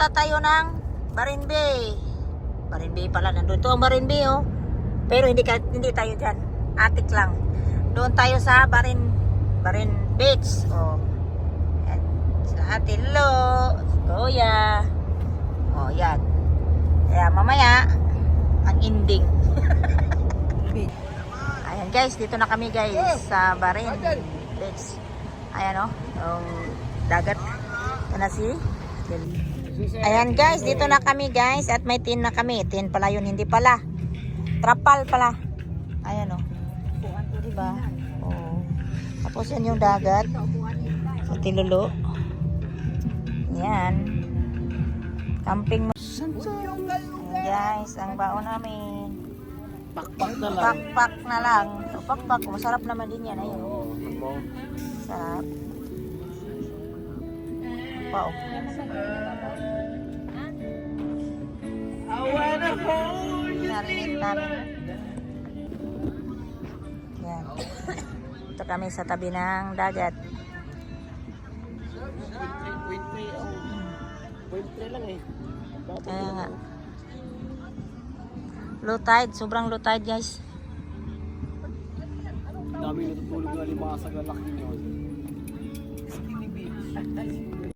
Punta tayo ng Barinbay. Barinbay pala, nandun to ang Barinbay oh. Pero hindi tayo dyan. Atik lang. Doon tayo sa Barin Beach. Oh. Yan. Sila Ate Lo. Kuya. Oh, yan. Kaya mamaya, ang ending. Ayan guys, dito na kami guys sa Barin Beach. Ayan oh, yung dagat. Yan na si. Ayan guys, dito na kami guys at may tin na kami. Tin pala yun, hindi pala. Trapal pala. Ayan oh. Diba? Oh. Tapos yan yung dagat. Sa Tilulo. Yan. Camping mo. Ayan guys, ang baon namin. Pakpak na lang. Pakpak na lang. So, pakpak, masarap naman din yan. Ayun. Sarap. Wow. Narinig namin. Yan. Ito kami sa tabi ng dagat. Winter lang eh. Kaya nga. Low tide. Sobrang low tide guys. Dami natutulog na limasa sa lalaki nyo. Skinny beach.